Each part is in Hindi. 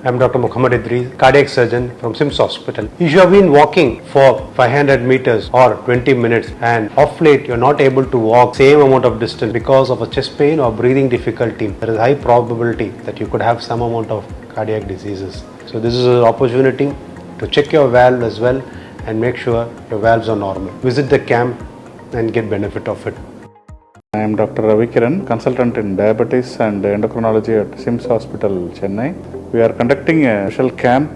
I'm Dr. Muhammad Idris, cardiac surgeon from SIMS Hospital. If you have been walking for 500 meters or 20 minutes and off late you're not able to walk same amount of distance because of a chest pain or breathing difficulty, there is high probability that you could have some amount of cardiac diseases. So this is an opportunity to check your valve as well and make sure your valves are normal. Visit the camp and get benefit of it. I am Dr. Ravi Kiran, consultant in diabetes and endocrinology at SIMS Hospital, Chennai. We are conducting a special camp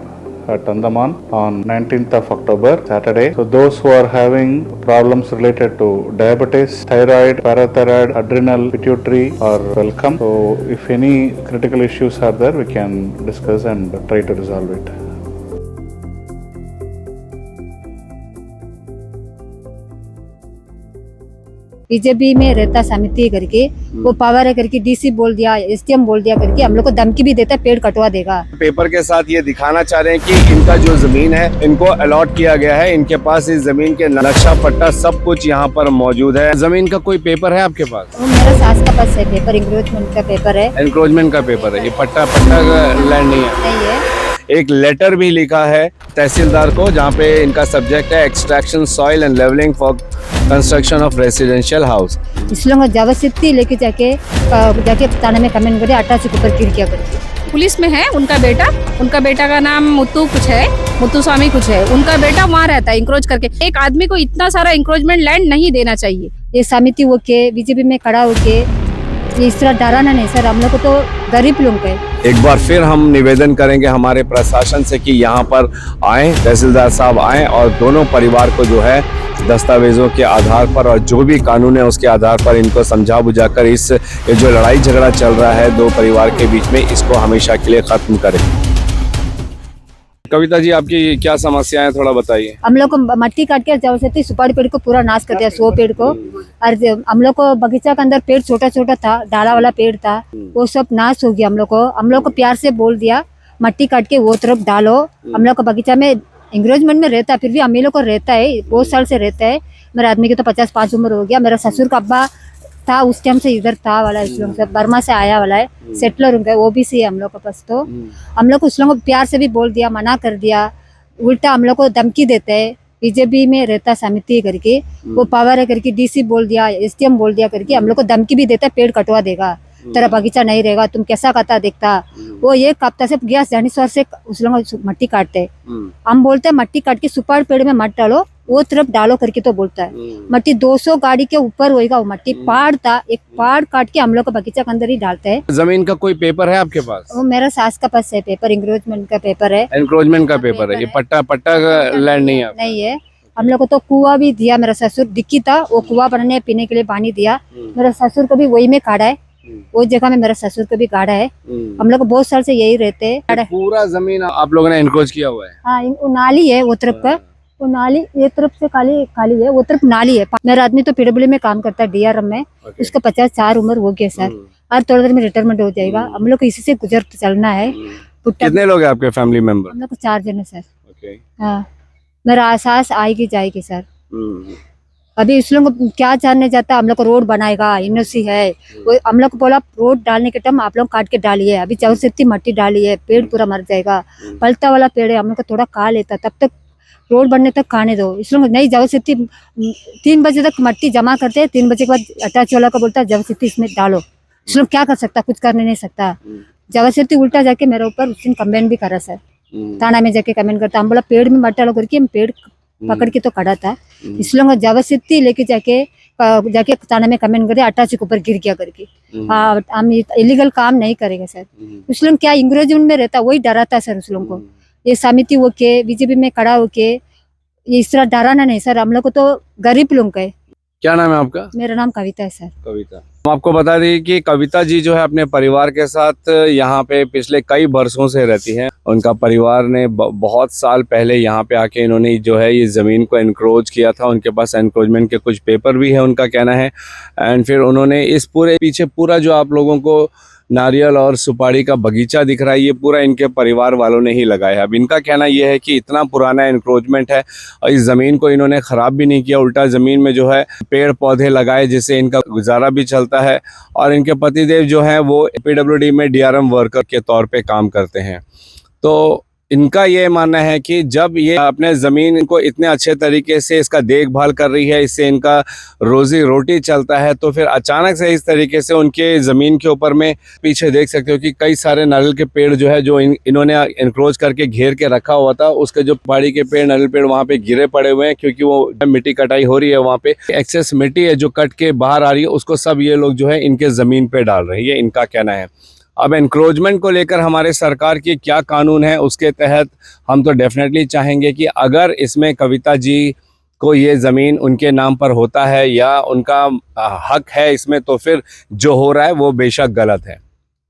at Andaman on 19th of October, Saturday. So those who are having problems related to diabetes, thyroid, parathyroid, adrenal, pituitary are welcome. So if any critical issues are there, we can discuss and try to resolve it. BJP में रहता समिति करके वो पावर है करके डीसी बोल दिया, एसडीएम बोल दिया करके हम लोग को धमकी भी देता है, पेड़ कटवा देगा। पेपर के साथ ये दिखाना चाह रहे हैं कि इनका जो जमीन है इनको अलॉट किया गया है, इनके पास इस जमीन के नक्शा पट्टा सब कुछ यहाँ पर मौजूद है। जमीन का कोई पेपर है आपके पास? वो मेरा सास का पास है पेपर, इंक्रोचमेंट का पेपर है। एनक्रोचमेंट का पेपर है, ये पट्टा लैंड नहीं है। एक लेटर भी लिखा है तहसीलदार को जहाँ पे इनका सब्जेक्ट है extraction soil and levelling for construction of residential house. इस लोग जबरदस्ती लेके जाके थाने में कमेंट करे 88 के ऊपर गिर किया करके। पुलिस में है उनका बेटा का नाम मुत्तु स्वामी कुछ है, उनका बेटा वहाँ रहता है इंक्रोच करके। एक आदमी को इतना सारा इंक्रोचमेंट लैंड नहीं देना चाहिए। ये समिति होके बीजेपी में खड़ा होके ये इस तरह डराना नहीं सर, हम लोग को तो गरीब लोग है। एक बार फिर हम निवेदन करेंगे हमारे प्रशासन से कि यहाँ पर आए, तहसीलदार साहब आए और दोनों परिवार को जो है दस्तावेजों के आधार पर और जो भी कानून है उसके आधार पर इनको समझा बुझाकर ये जो लड़ाई झगड़ा चल रहा है दो परिवार के बीच में, इसको हमेशा के लिए खत्म करें। कविता जी, आपकी क्या समस्या है थोड़ा बताइए। हम लोग को मट्टी काट के जबरदस्ती सुपारी पेड़ को पूरा नाश कर दिया, 100 पेड़ को। और हम लोग को बगीचा के अंदर पेड़ छोटा छोटा था, डाला वाला पेड़ था, वो सब नाश हो गया। हम लोग को प्यार से बोल दिया मट्टी काट के वो तरफ डालो। हम लोग को बगीचा में इंग्रेजमेंट में रहता है, फिर भी हम लोग को रहता है, बहुत साल से रहता है। मेरे आदमी की तो 55 उम्र हो गया। मेरा ससुर का अब्बा था उस टाइम से इधर था वाला, इस लोग से बर्मा से आया वाला है, सेटलर उनका वो भी सी है हम लोग के पास। तो हम लोग उस लोगों को प्यार से भी बोल दिया, मना कर दिया, उल्टा हम लोग को धमकी देते हैं। बीजेपी में रहता समिति करके वो पावर है करके डीसी बोल दिया, एसडीएम बोल दिया करके हम लोग को धमकी भी देता है, पेड़ कटवा देगा, तेरा बगीचा नहीं रहेगा, तुम कैसा कहता देखता। वो एक हफ्ता से गया जानेश्वर से उस लोग मट्टी काटते। हम बोलते हैं मट्टी काट के सुपार पेड़ में मत डालो, वो तरफ डालो करके तो बोलता है। मट्टी 200 गाड़ी के ऊपर होएगा वो मट्टी। पहाड़ था, एक पहाड़ काट के हम लोग को बगीचा के अंदर ही डालते हैं। जमीन का कोई पेपर है आपके पास? वो मेरा सास का पास है पेपर, इंक्रोचमेंट का पेपर है। एनक्रोचमेंट का पेपर है, ये पट्टा लैंड नहीं है? नहीं है। हम लोग को तो कुआं भी दिया, मेरा ससुर डिक्की था, वो कुआं बनाने पीने के लिए पानी दिया। मेरा ससुर को भी वही में काटा है, वो जगह में मेरा ससुर को भी गाड़ा है। हम लोग बहुत साल से यही रहते हैं। पूरा जमीन आप लोगों ने एनक्रोच किया हुआ है? हाँ, वो नाली है वो तरफ का, वो नाली ये तरफ से खाली है, वो तरफ नाली है। मेरा आदमी तो पीडब्ल्यू में काम करता है डीआरएम में, उसको 54 उम्र हो गया सर, और थोड़ी देर में रिटायरमेंट हो जाएगा। हम लोग को इसी से गुजर चलना है। कितने लोग हैं आपके फैमिली मेंबर? हम लोग को 4 जन है सर। हाँ, मेरा सास आएगी जाएगी सर। अभी इस लोग क्या जानने जाता, हम लोग को रोड बनाएगा, यूनिवर्सिटी है, वो हम लोग को बोला रोड डालने के टाइम आप लोग काट के डालिए। अभी जबरदस्ती मट्टी डाली है, पेड़ पूरा मर जाएगा। पलता वाला पेड़ है, हम लोग को थोड़ा खा लेता, तब तक रोड बनने तक खाने दो। इस लोग नहीं, जबरदस्ती 3 बजे तक मट्टी जमा करते हैं, 3 बजे के बाद अटैच वाला को बोलता है जबरदस्ती इसमें डालो। इस लोग क्या कर सकता, कुछ करने नहीं सकता। जबरदस्ती उल्टा जाके मेरे ऊपर उस दिन कम्प्लेन भी करा सर, थाना में जाके कमेंट करता। हम बोला पेड़ में मत डालो करके, हम पेड़ पकड़ के तो खड़ा था। इस लोग जबरदस्ती लेके जाके थाने में कमेंट करे 88 के ऊपर गिर गया करके। हम इलीगल काम नहीं करेंगे सर। उस लोग क्या इंग्रेजमेंट में रहता, वही डराता सर उस लोगों को। ये समिति होके बीजेपी में खड़ा होके ये इस तरह डराना नहीं सर, हम लोग को तो गरीब लोग है। क्या नाम है आपका? मेरा नाम कविता है सर। कविता, हम आपको बता दें कि कविता जी जो है अपने परिवार के साथ यहाँ पे पिछले कई वर्षों से रहती हैं। उनका परिवार ने बहुत साल पहले यहाँ पे आके इन्होंने जो है ये ज़मीन को एनक्रोच किया था। उनके पास एनक्रोचमेंट के कुछ पेपर भी है, उनका कहना है। एंड फिर उन्होंने इस पूरे पीछे पूरा जो आप लोगों को नारियल और सुपारी का बगीचा दिख रहा है, ये पूरा इनके परिवार वालों ने ही लगाया है। अब इनका कहना ये है कि इतना पुराना एनक्रोचमेंट है और इस ज़मीन को इन्होंने ख़राब भी नहीं किया, उल्टा ज़मीन में जो है पेड़ पौधे लगाए जिससे इनका गुजारा भी चलता है। और इनके पतिदेव जो हैं वो पीडब्ल्यूडी में डीआरएम वर्कर के तौर पे काम करते हैं। तो इनका ये मानना है कि जब ये अपने ज़मीन को इतने अच्छे तरीके से इसका देखभाल कर रही है, इससे इनका रोज़ी रोटी चलता है, तो फिर अचानक से इस तरीके से उनके ज़मीन के ऊपर में पीछे देख सकते हो कि कई सारे नारियल के पेड़ जो है जो इन्होंने इनक्रोच करके घेर के रखा हुआ था, उसके जो पहाड़ी के पेड़, नारियल पेड़ वहाँ पे गिरे पड़े हुए हैं, क्योंकि वो मिट्टी कटाई हो रही है। वहाँ पे एक्सेस मिट्टी है जो कट के बाहर आ रही है, उसको सब ये लोग जो है इनके ज़मीन पे डाल रहे हैं, ये इनका कहना है। अब एनक्रोचमेंट को लेकर हमारे सरकार की क्या कानून है, उसके तहत हम तो डेफिनेटली चाहेंगे कि अगर इसमें कविता जी को ये ज़मीन उनके नाम पर होता है या उनका हक है इसमें, तो फिर जो हो रहा है वो बेशक गलत है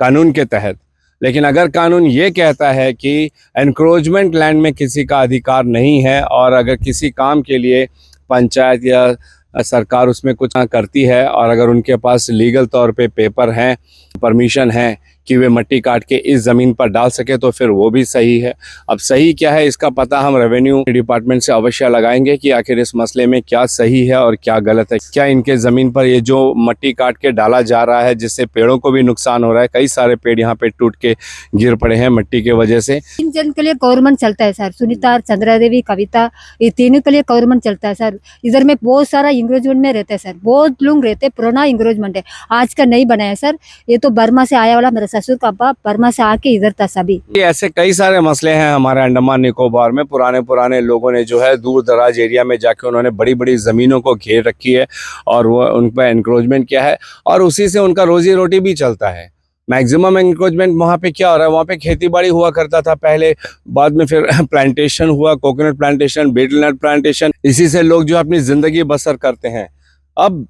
कानून के तहत। लेकिन अगर कानून ये कहता है कि एनक्रोचमेंट लैंड में किसी का अधिकार नहीं है, और अगर किसी काम के लिए पंचायत या सरकार उसमें कुछ करती है और अगर उनके पास लीगल तौर पे पेपर हैं, परमिशन है कि वे मट्टी काट के इस ज़मीन पर डाल सके, तो फिर वो भी सही है। अब सही क्या है इसका पता हम रेवेन्यू डिपार्टमेंट से अवश्य लगाएंगे कि आखिर इस मसले में क्या सही है और क्या गलत है। क्या इनके ज़मीन पर ये जो मट्टी काट के डाला जा रहा है जिससे पेड़ों को भी नुकसान हो रहा है, कई सारे पेड़ यहाँ पे टूट के गिर पड़े हैं मट्टी की वजह से। 3 जन के लिए गवर्नमेंट चलता है सर, सुनीता, चंद्रा देवी, कविता, ये तीनों के लिए गवर्नमेंट चलता है सर। इधर में बहुत सारा इंग्रोजमेंट में रहता है सर, बहुत लोग रहते हैं, पुराना इंग्रोजमेंट है, आज का नहीं बनाया सर। ये तो बर्मा से आया वाला, मेरा ससुर का बाप बर्मा से आके इधर था सभी। ये ऐसे कई सारे मसले हैं हमारे अंडमान निकोबार में। पुराने लोगों ने जो है दूर दराज एरिया में जाके उन्होंने बड़ी बड़ी ज़मीनों को घेर रखी है और वो उन पर एनक्रोचमेंट किया है और उसी से उनका रोजी रोटी भी चलता है। मैक्सिमम एनक्रोचमेंट वहाँ पे क्या हो रहा है, वहाँ पे खेती बाड़ी हुआ करता था पहले, बाद में फिर प्लांटेशन हुआ, coconut plantation, betel nut plantation, इसी से लोग जो अपनी ज़िंदगी बसर करते हैं। अब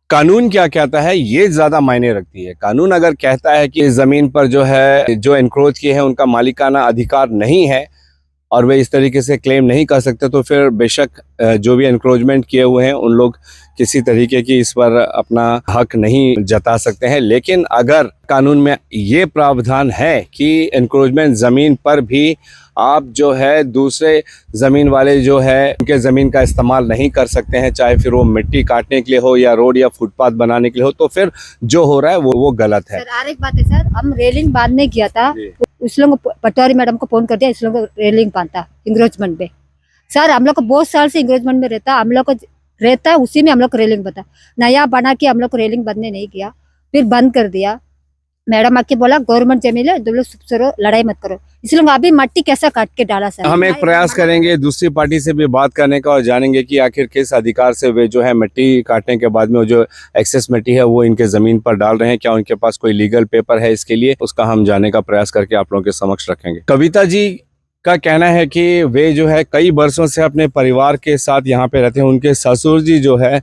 कानून क्या कहता है ये ज़्यादा मायने रखती है। कानून अगर कहता है कि इस ज़मीन पर जो है जो एनक्रोच किए हैं उनका मालिकाना अधिकार नहीं है और वे इस तरीके से क्लेम नहीं कर सकते, तो फिर बेशक जो भी एनक्रोचमेंट किए हुए हैं उन लोग किसी तरीके की इस पर अपना हक नहीं जता सकते हैं। लेकिन अगर कानून में ये प्रावधान है कि एनक्रोचमेंट ज़मीन पर भी आप जो है दूसरे ज़मीन वाले जो है उनके ज़मीन का इस्तेमाल नहीं कर सकते हैं, चाहे फिर वो मिट्टी काटने के लिए हो या रोड या फुटपाथ बनाने के लिए हो, तो फिर जो हो रहा है वो गलत है। सर और एक बात है सर, हम रेलिंग बांधने किया था, उस लोग पटवारी मैडम को फोन कर दिया, इस लोग रेलिंग बांधता इंग्रोचमेंट में। सर हम लोग को बहुत साल से इंग्रोचमेंट में रहता, हम लोग को रहता है उसी में हम लोग को रेलिंग बता, नया बना के हम लोग को रेलिंग बंदने नहीं किया, फिर बंद कर दिया। मैडम आके बोला गवर्नमेंट जमीन है, तुम लोग चुप करो, लड़ाई मत करो, इसलिए अभी मट्टी कैसा काट के डाला सर। हम एक प्रयास करेंगे दूसरी पार्टी से भी बात करने का और जानेंगे कि आखिर किस अधिकार से वे जो है मिट्टी काटने के बाद में वो जो एक्सेस मिट्टी है वो इनके ज़मीन पर डाल रहे हैं, क्या उनके पास कोई लीगल पेपर है इसके लिए, उसका हम जानने का प्रयास करके आप लोगों के समक्ष रखेंगे। कविता जी का कहना है कि वे जो है कई वर्षों से अपने परिवार के साथ यहाँ पे रहते हैं। उनके ससुर जी जो है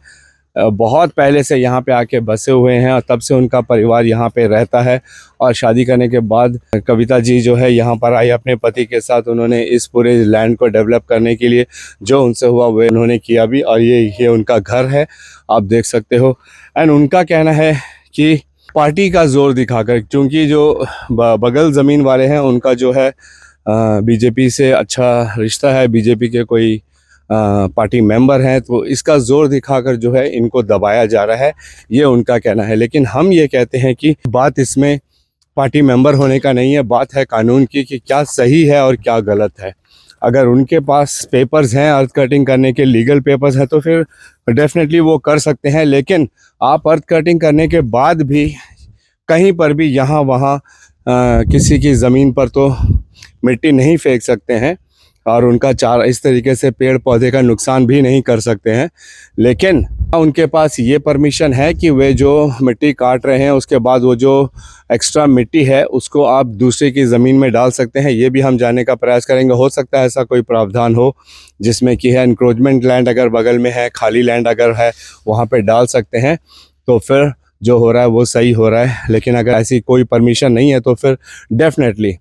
बहुत पहले से यहाँ पे आके बसे हुए हैं और तब से उनका परिवार यहाँ पे रहता है और शादी करने के बाद कविता जी जो है यहाँ पर आई अपने पति के साथ। उन्होंने इस पूरे लैंड को डेवलप करने के लिए जो उनसे हुआ वो उन्होंने किया भी, और ये उनका घर है, आप देख सकते हो। एंड उनका कहना है कि पार्टी का जोर दिखाकर, क्योंकि जो बगल ज़मीन वाले हैं उनका जो है बीजेपी से अच्छा रिश्ता है, बीजेपी के कोई पार्टी मेंबर हैं, तो इसका जोर दिखाकर जो है इनको दबाया जा रहा है, ये उनका कहना है। लेकिन हम ये कहते हैं कि बात इसमें पार्टी मेंबर होने का नहीं है, बात है कानून की कि क्या सही है और क्या गलत है। अगर उनके पास पेपर्स हैं अर्थ कटिंग करने के, लीगल पेपर्स हैं, तो फिर डेफिनेटली वो कर सकते हैं। लेकिन आप अर्थ कटिंग करने के बाद भी कहीं पर भी यहाँ वहाँ किसी की ज़मीन पर तो मिट्टी नहीं फेंक सकते हैं और उनका चारा इस तरीके से पेड़ पौधे का नुकसान भी नहीं कर सकते हैं। लेकिन उनके पास ये परमिशन है कि वे जो मिट्टी काट रहे हैं उसके बाद वो जो एक्स्ट्रा मिट्टी है उसको आप दूसरे की ज़मीन में डाल सकते हैं, ये भी हम जानने का प्रयास करेंगे। हो सकता है ऐसा कोई प्रावधान हो जिसमें कि है एनक्रोचमेंट लैंड अगर बगल में है, खाली लैंड अगर है, वहाँ पे डाल सकते हैं, तो फिर जो हो रहा है वो सही हो रहा है। लेकिन अगर ऐसी कोई परमिशन नहीं है तो फिर डेफिनेटली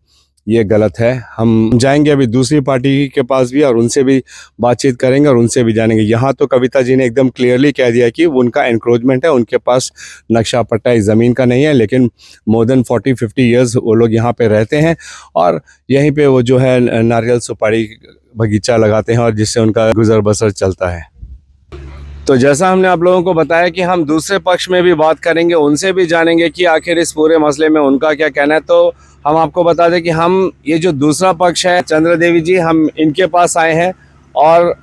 ये गलत है। हम जाएंगे अभी दूसरी पार्टी के पास भी और उनसे भी बातचीत करेंगे और उनसे भी जानेंगे। यहाँ तो कविता जी ने एकदम क्लियरली कह दिया कि उनका एनक्रोचमेंट है, उनके पास नक्शा पट्टा इस ज़मीन का नहीं है, लेकिन मोर देन 40-50 ईयर्स वो लोग यहाँ पे रहते हैं और यहीं पे वो जो है नारियल सुपारी बगीचा लगाते हैं और जिससे उनका गुजर बसर चलता है। तो जैसा हमने आप लोगों को बताया कि हम दूसरे पक्ष में भी बात करेंगे, उनसे भी जानेंगे कि आखिर इस पूरे मसले में उनका क्या कहना है। तो हम आपको बता दें कि हम ये जो दूसरा पक्ष है चंद्रा देवी जी, हम इनके पास आए हैं और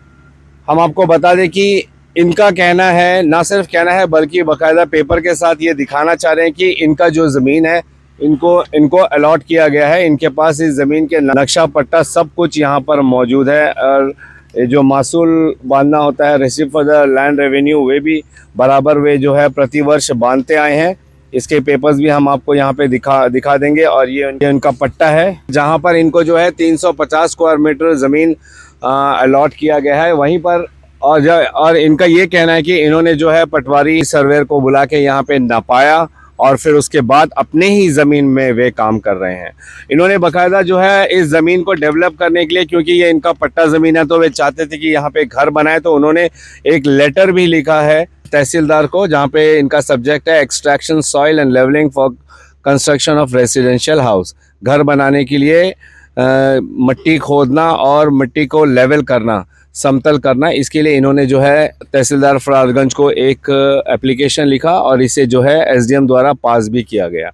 हम आपको बता दें कि इनका कहना है, ना सिर्फ कहना है बल्कि बाकायदा पेपर के साथ ये दिखाना चाह रहे हैं कि इनका जो ज़मीन है इनको अलॉट किया गया है। इनके पास इस ज़मीन के नक्शा पट्टा सब कुछ यहाँ पर मौजूद है और ये जो मासूल बांधना होता है, receive for the land revenue, वे भी बराबर वे जो है प्रतिवर्ष बांधते आए हैं। इसके पेपर्स भी हम आपको यहाँ पे दिखा देंगे और ये उनका पट्टा है जहाँ पर इनको जो है 350 स्क्वायर मीटर ज़मीन अलॉट किया गया है वहीं पर। और इनका ये कहना है कि इन्होंने जो है पटवारी सर्वेयर को बुला के यहाँ पे नपाया और फिर उसके बाद अपने ही ज़मीन में वे काम कर रहे हैं। इन्होंने बाकायदा जो है इस ज़मीन को डेवलप करने के लिए, क्योंकि ये इनका पट्टा ज़मीन है तो वे चाहते थे कि यहाँ पे घर बनाए, तो उन्होंने एक लेटर भी लिखा है तहसीलदार को जहाँ पे इनका सब्जेक्ट है extraction soil and levelling for construction of residential house. घर बनाने के लिए मिट्टी खोदना और मिट्टी को लेवल करना, समतल करना, इसके लिए इन्होंने जो है तहसीलदार फरारगंज को एक एप्लीकेशन लिखा और इसे जो है एसडीएम द्वारा पास भी किया गया।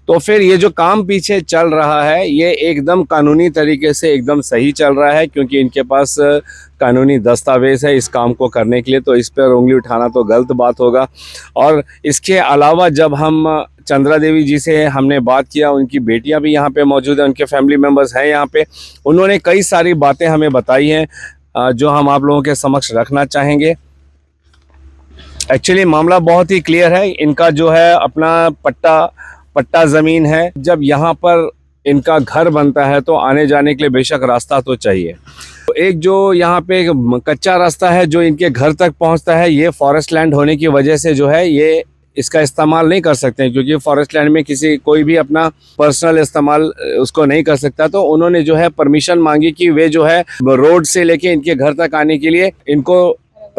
तो फिर ये जो काम पीछे चल रहा है ये एकदम कानूनी तरीके से एकदम सही चल रहा है, क्योंकि इनके पास कानूनी दस्तावेज है इस काम को करने के लिए, तो इस पर उंगली उठाना तो गलत बात होगा। और इसके अलावा जब हम चंद्रा देवी जी से हमने बात किया, उनकी बेटियां भी यहाँ पे मौजूद हैं, उनके फैमिली मेम्बर्स हैं यहाँ पे, उन्होंने कई सारी बातें हमें बताई हैं जो हम आप लोगों के समक्ष रखना चाहेंगे। एक्चुअली मामला बहुत ही क्लियर है। इनका जो है अपना पट्टा ज़मीन है। जब यहाँ पर इनका घर बनता है तो आने जाने के लिए बेशक रास्ता तो चाहिए। तो एक जो यहाँ पे एक कच्चा रास्ता है जो इनके घर तक पहुँचता है, ये फॉरेस्ट लैंड होने की वजह से जो है ये इसका इस्तेमाल नहीं कर सकते हैं, क्योंकि फॉरेस्ट लैंड में कोई भी अपना पर्सनल इस्तेमाल उसको नहीं कर सकता। तो उन्होंने जो है परमिशन मांगी कि वे जो है रोड से लेके इनके घर तक आने के लिए इनको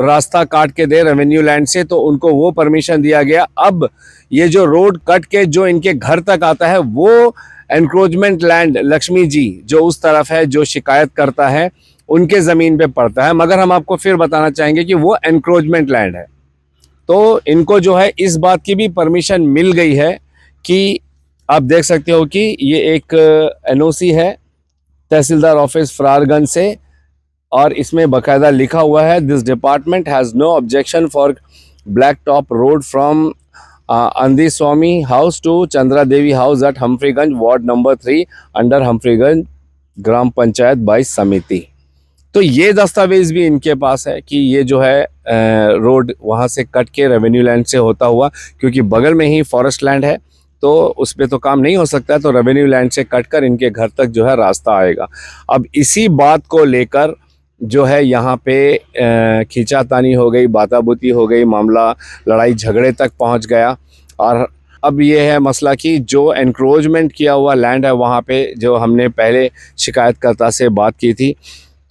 रास्ता काट के दे रेवेन्यू लैंड से, तो उनको वो परमिशन दिया गया। अब ये जो रोड कट के जो इनके घर तक आता है वो एनक्रोचमेंट लैंड लक्ष्मी जी जो उस तरफ है, जो शिकायत करता है, उनके ज़मीन पे पड़ता है। मगर हम आपको फिर बताना चाहेंगे कि वो एनक्रोचमेंट लैंड है। तो इनको जो है इस बात की भी परमिशन मिल गई है कि आप देख सकते हो कि ये एक एनओसी है तहसीलदार ऑफिस फरारगंज से, और इसमें बाकायदा लिखा हुआ है this department has no objection for black top road from Andhi Swami house to Chandra Devi house at Humphreygunj ward number 3 under Humphreygunj gram panchayat 22 समिति। तो ये दस्तावेज भी इनके पास है कि ये जो है रोड वहाँ से कट के रेवेन्यू लैंड से होता हुआ, क्योंकि बगल में ही फॉरेस्ट लैंड है तो उस पर तो काम नहीं हो सकता है, तो रेवेन्यू लैंड से कट कर इनके घर तक जो है रास्ता आएगा। अब इसी बात को लेकर जो है यहाँ पे खींचातानी हो गई, बाताबूती हो गई, मामला लड़ाई झगड़े तक पहुँच गया। और अब ये है मसला कि जो एनक्रोचमेंट किया हुआ लैंड है वहाँ पे जो हमने पहले शिकायतकर्ता से बात की थी,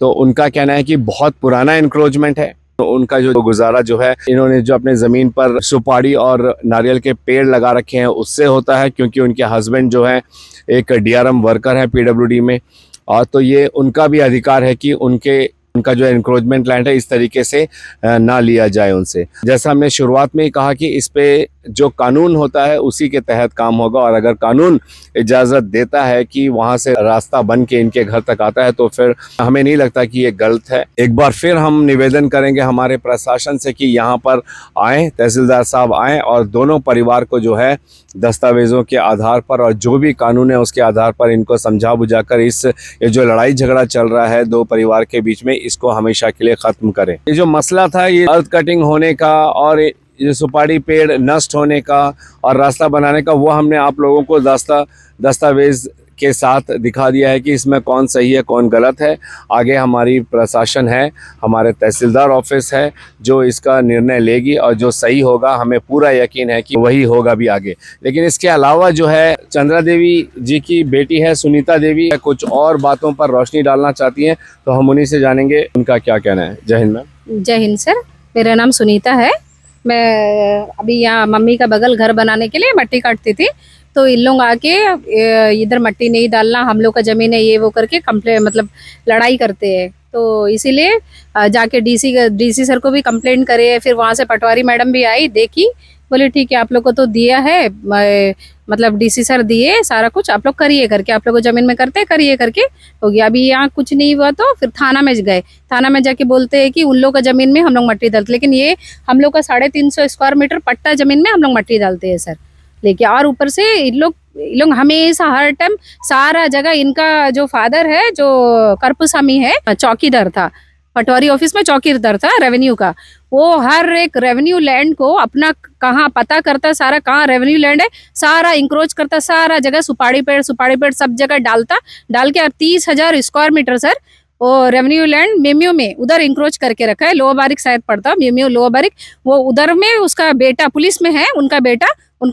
तो उनका कहना है कि बहुत पुराना एनक्रोचमेंट है। तो उनका जो गुजारा जो है, इन्होंने जो अपने ज़मीन पर सुपारी और नारियल के पेड़ लगा रखे हैं उससे होता है, क्योंकि उनके हस्बैंड जो है एक डीआरएम वर्कर है पीडब्ल्यूडी में, और तो ये उनका भी अधिकार है कि उनका जो एनक्रोचमेंट लैंड है इस तरीके से ना लिया जाए उनसे। जैसा हमने शुरुआत में ही कहा कि इस पे जो कानून होता है उसी के तहत काम होगा, और अगर कानून इजाज़त देता है कि वहाँ से रास्ता बन के इनके घर तक आता है तो फिर हमें नहीं लगता कि ये गलत है। एक बार फिर हम निवेदन करेंगे हमारे प्रशासन से कि यहाँ पर आएँ, तहसीलदार साहब आएँ और दोनों परिवार को जो है दस्तावेज़ों के आधार पर और जो भी कानून है उसके आधार पर इनको समझा बुझाकर ये जो लड़ाई झगड़ा चल रहा है दो परिवार के बीच में, इसको हमेशा के लिए ख़त्म करें। ये जो मसला था ये अर्थ कटिंग होने का और ये सुपारी पेड़ नष्ट होने का और रास्ता बनाने का, वो हमने आप लोगों को दस्तावेज के साथ दिखा दिया है कि इसमें कौन सही है कौन गलत है। आगे हमारी प्रशासन है, हमारे तहसीलदार ऑफिस है जो इसका निर्णय लेगी, और जो सही होगा हमें पूरा यकीन है कि वही होगा भी आगे। लेकिन इसके अलावा जो है चंद्रा देवी जी की बेटी है सुनीता देवी कुछ और बातों पर रोशनी डालना चाहती हैं, तो हम उन्हीं से जानेंगे उनका क्या कहना है। जय हिंद मैम। जय हिंद सर, मेरा नाम सुनीता है। मैं अभी यहाँ मम्मी का बगल घर बनाने के लिए मट्टी काटती थी, तो इन लोग आके इधर मट्टी नहीं डालना, हम लोग का ज़मीन है ये वो करके कंप्लेन मतलब लड़ाई करते हैं। तो इसीलिए जाके डीसी सर को भी कंप्लेंट करे, फिर वहाँ से पटवारी मैडम भी आई, देखी बोले ठीक है, आप लोग को तो दिया है, मतलब डीसी सर दिए सारा कुछ, आप लोग करिए करके, आप लोग को जमीन में करते करिए करके हो गया। अभी यहाँ कुछ नहीं हुआ तो फिर थाना में गए, थाना में जाके बोलते हैं कि उन लोग का जमीन में हम लोग मट्टी डालते, लेकिन ये हम लोग का 350 स्क्वायर मीटर पट्टा जमीन में हम लोग मट्टी डालते हैं सर लेके। और ऊपर से इन लोग हमेशा हर टाइम सारा जगह, इनका जो फादर है जो करपुसामी है, चौकीदार था, पटवारी ऑफिस में चौकीदार था रेवेन्यू का, वो हर एक रेवेन्यू लैंड को अपना कहाँ पता करता, सारा कहाँ रेवेन्यू लैंड है सारा इंक्रोच करता, सारा जगह सुपारी पेड़ सब जगह डाल के अब 30,000 स्क्वायर मीटर सर वो रेवेन्यू लैंड मेम्यू में उधर इंक्रोच करके रखा है। लोअर बारिक शायद पड़ता मेम्यू लोअर बारिक, वो उधर में उसका बेटा पुलिस में है, उनका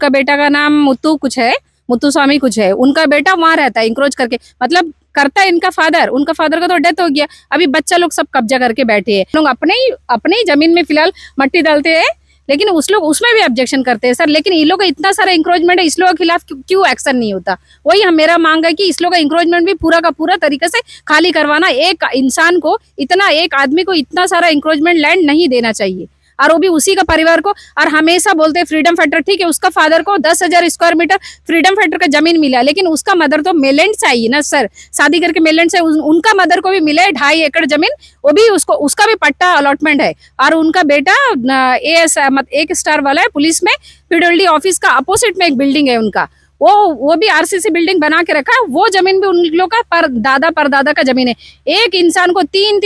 बेटा का नाम मुत्तू कुछ है, मुत्तू स्वामी कुछ है, उनका बेटा वहां रहता है इंक्रोच करके, मतलब करता है उनका फादर का तो डेथ हो गया, अभी बच्चा लोग सब कब्जा करके बैठे हैं। लोग अपने ही जमीन में फिलहाल मट्टी डालते हैं, लेकिन उसमें भी ऑब्जेक्शन करते हैं सर। लेकिन इन लोग का इतना सारा इंक्रोचमेंट है, इस लोगों के खिलाफ क्यों एक्शन नहीं होता? वही मेरा मांग है कि इस लोग का इंक्रोचमेंट भी पूरा का पूरा तरीके से खाली करवाना। एक इंसान को एक आदमी को इतना सारा इंक्रोचमेंट लैंड नहीं देना चाहिए, और वो भी उसी का परिवार को। और हमेशा बोलते हैं फ्रीडम फाइटर, ठीक है, उसका फादर को 10,000 स्क्वायर मीटर फ्रीडम फाइटर का जमीन मिला, लेकिन उसका मदर तो मेलैंड से आई ना सर, शादी करके मेलैंड से उनका मदर को भी मिला है 2.5 एकड़ जमीन, वो भी उसका भी पट्टा अलॉटमेंट है। और उनका बेटा AS 1 स्टार वाला है पुलिस में, PWD ऑफिस का अपोजिट में एक बिल्डिंग है उनका, वो भी RCC बिल्डिंग बना के रखा है, वो जमीन भी उन लोग का परदादा का जमीन है। एक इंसान को 3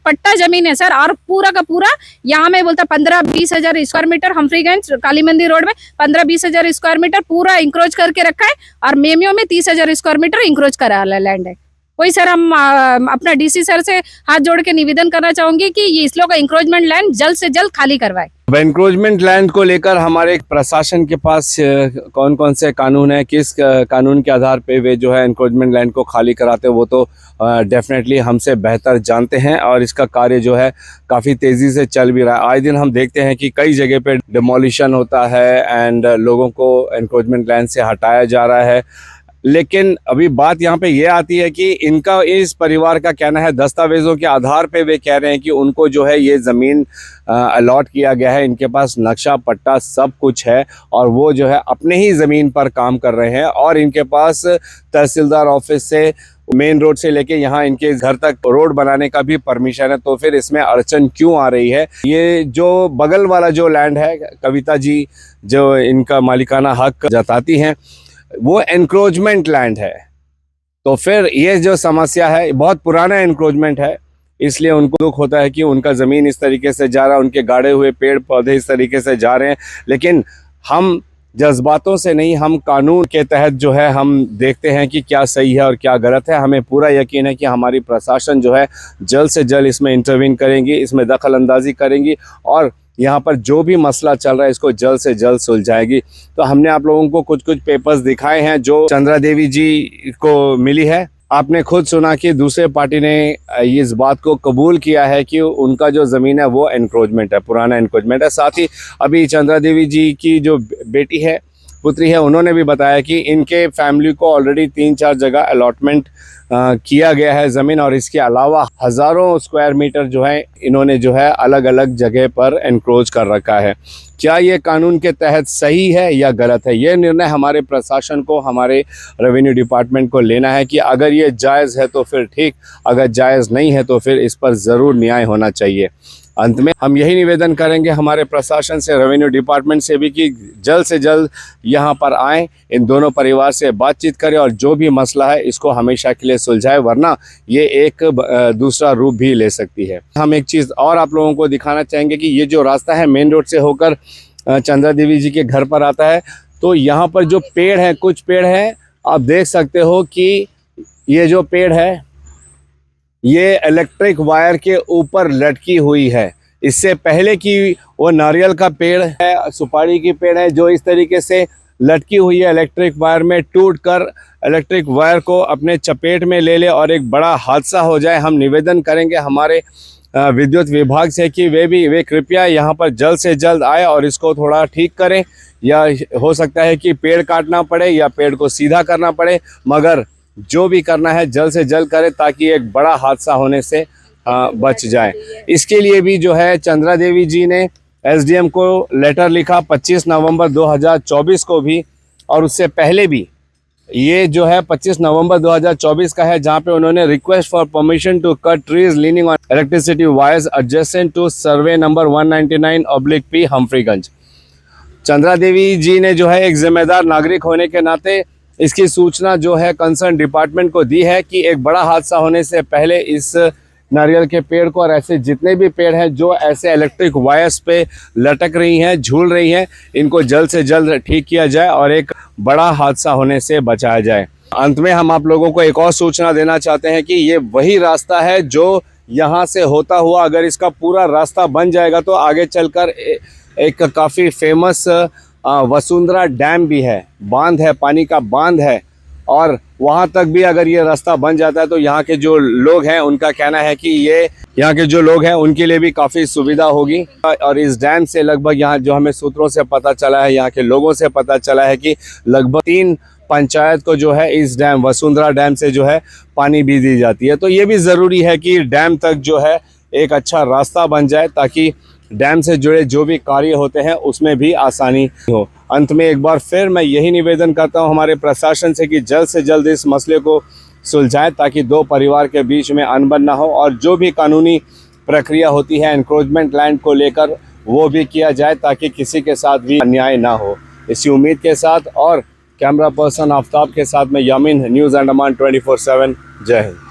पट्टा जमीन है सर, और पूरा का पूरा यहाँ में बोलता 15-20 हजार स्क्वायर मीटर हम्फ्रीगंज काली मंदिर रोड में 15-20 हजार स्क्वायर मीटर पूरा इंक्रोच करके रखा है, और मेमियो में 30,000 स्क्वायर मीटर इंक्रोच करा लैंड है। वही सर हम अपना DC सर से हाथ जोड़ के निवेदन करना चाहूंगी कि ये इस लोग का इंक्रोचमेंट लैंड जल्द से जल्द खाली करवाए। अब एनक्रोचमेंट लैंड को लेकर हमारे प्रशासन के पास कौन कौन से कानून है, किस कानून के आधार पे वे जो है एनक्रोचमेंट लैंड को खाली कराते हैं, वो तो डेफिनेटली हमसे बेहतर जानते हैं, और इसका कार्य जो है काफ़ी तेज़ी से चल भी रहा है। आए दिन हम देखते हैं कि कई जगह पे डिमोलिशन होता है एंड लोगों को एनक्रोचमेंट लैंड से हटाया जा रहा है। लेकिन अभी बात यहाँ पे ये आती है कि इनका, इस परिवार का कहना है दस्तावेज़ों के आधार पे वे कह रहे हैं कि उनको जो है ये ज़मीन अलॉट किया गया है, इनके पास नक्शा पट्टा सब कुछ है, और वो जो है अपने ही ज़मीन पर काम कर रहे हैं, और इनके पास तहसीलदार ऑफिस से मेन रोड से लेके यहाँ इनके घर तक रोड बनाने का भी परमिशन है। तो फिर इसमें अड़चन क्यों आ रही है? ये जो बगल वाला जो लैंड है, कविता जी जो इनका मालिकाना हक जताती हैं, वो एनक्रोचमेंट लैंड है। तो फिर ये जो समस्या है बहुत पुराना एनक्रोचमेंट है, इसलिए उनको दुख होता है कि उनका ज़मीन इस तरीके से जा रहा है, उनके गाड़े हुए पेड़ पौधे इस तरीके से जा रहे हैं। लेकिन हम जज्बातों से नहीं, हम कानून के तहत जो है हम देखते हैं कि क्या सही है और क्या गलत है। हमें पूरा यकीन है कि हमारी प्रशासन जो है जल्द से जल्द इसमें इंटरवीन करेंगी, इसमें दखल अंदाजी करेंगी, और यहाँ पर जो भी मसला चल रहा है इसको जल्द से जल्द सुलझाएगी। तो हमने आप लोगों को कुछ पेपर्स दिखाए हैं जो चंद्रा देवी जी को मिली है। आपने खुद सुना कि दूसरे पार्टी ने इस बात को कबूल किया है कि उनका जो ज़मीन है वो एनक्रोचमेंट है, पुराना एनक्रोचमेंट है। साथ ही अभी चंद्रा देवी जी की जो बेटी है, पुत्री है, उन्होंने भी बताया कि इनके फैमिली को ऑलरेडी 3-4 जगह अलॉटमेंट किया गया है ज़मीन, और इसके अलावा हज़ारों स्क्वायर मीटर जो है इन्होंने जो है अलग अलग जगह पर एनक्रोच कर रखा है। क्या ये कानून के तहत सही है या गलत है, ये निर्णय हमारे प्रशासन को, हमारे रेवेन्यू डिपार्टमेंट को लेना है कि अगर ये जायज़ है तो फिर ठीक, अगर जायज़ नहीं है तो फिर इस पर ज़रूर न्याय होना चाहिए। अंत में हम यही निवेदन करेंगे हमारे प्रशासन से, रेवेन्यू डिपार्टमेंट से भी, कि जल्द से जल्द यहाँ पर आएँ, इन दोनों परिवार से बातचीत करें, और जो भी मसला है इसको हमेशा के लिए सुलझाए, वरना ये एक दूसरा रूप भी ले सकती है। हम एक चीज़ और आप लोगों को दिखाना चाहेंगे कि ये जो रास्ता है मेन रोड से होकर चंद्रा देवी जी के घर पर आता है, तो यहाँ पर जो पेड़ हैं, कुछ पेड़ हैं, आप देख सकते हो कि ये जो पेड़ है ये इलेक्ट्रिक वायर के ऊपर लटकी हुई है। इससे पहले की वो नारियल का पेड़ है, सुपारी की पेड़ है, जो इस तरीके से लटकी हुई है इलेक्ट्रिक वायर में, टूटकर इलेक्ट्रिक वायर को अपने चपेट में ले ले और एक बड़ा हादसा हो जाए। हम निवेदन करेंगे हमारे विद्युत विभाग से कि वे कृपया यहाँ पर जल्द से जल्द आए और इसको थोड़ा ठीक करें, या हो सकता है कि पेड़ काटना पड़े या पेड़ को सीधा करना पड़े, मगर जो भी करना है जल्द से जल्द करें ताकि एक बड़ा हादसा होने से बच जाए। इसके लिए भी जो है चंद्रा देवी जी ने एसडीएम को लेटर लिखा 25 नवंबर 2024 को भी, और उससे पहले भी। ये जो है 25 नवंबर 2024 का है, जहां पे उन्होंने request for permission to cut trees leaning on electricity wires adjacent to survey number 199/P Humphreygunj. Chandra Devi ji ने जो है एक जिम्मेदार नागरिक होने के नाते इसकी सूचना जो है कंसर्न डिपार्टमेंट को दी है कि एक बड़ा हादसा होने से पहले इस नारियल के पेड़ को और ऐसे जितने भी पेड़ हैं जो ऐसे इलेक्ट्रिक वायर्स पे लटक रही हैं, झूल रही हैं, इनको जल्द से जल्द ठीक किया जाए और एक बड़ा हादसा होने से बचाया जाए। अंत में हम आप लोगों को एक और सूचना देना चाहते हैं कि ये वही रास्ता है जो यहाँ से होता हुआ, अगर इसका पूरा रास्ता बन जाएगा तो आगे चलकर एक काफ़ी फेमस वसुंधरा डैम भी है, बांध है, पानी का बांध है, और वहाँ तक भी अगर ये रास्ता बन जाता है तो यहाँ के जो लोग हैं उनका कहना है कि ये यहाँ के जो लोग हैं उनके लिए भी काफ़ी सुविधा होगी। और इस डैम से लगभग यहाँ जो हमें सूत्रों से पता चला है, यहाँ के लोगों से पता चला है कि लगभग 3 पंचायत को जो है इस डैम वसुंधरा डैम से जो है पानी भी दी जाती है। तो ये भी ज़रूरी है कि डैम तक जो है एक अच्छा रास्ता बन जाए ताकि डैम से जुड़े जो भी कार्य होते हैं उसमें भी आसानी हो। अंत में एक बार फिर मैं यही निवेदन करता हूं हमारे प्रशासन से कि जल्द से जल्द इस मसले को सुलझाएं ताकि 2 परिवार के बीच में अनबन ना हो, और जो भी कानूनी प्रक्रिया होती है एनक्रोचमेंट लैंड को लेकर वो भी किया जाए ताकि किसी के साथ भी अन्याय ना हो। इसी उम्मीद के साथ और कैमरा पर्सन आफ्ताब के साथ मैं यामीन, न्यूज़ अंडमान 24/7। जय हिंद।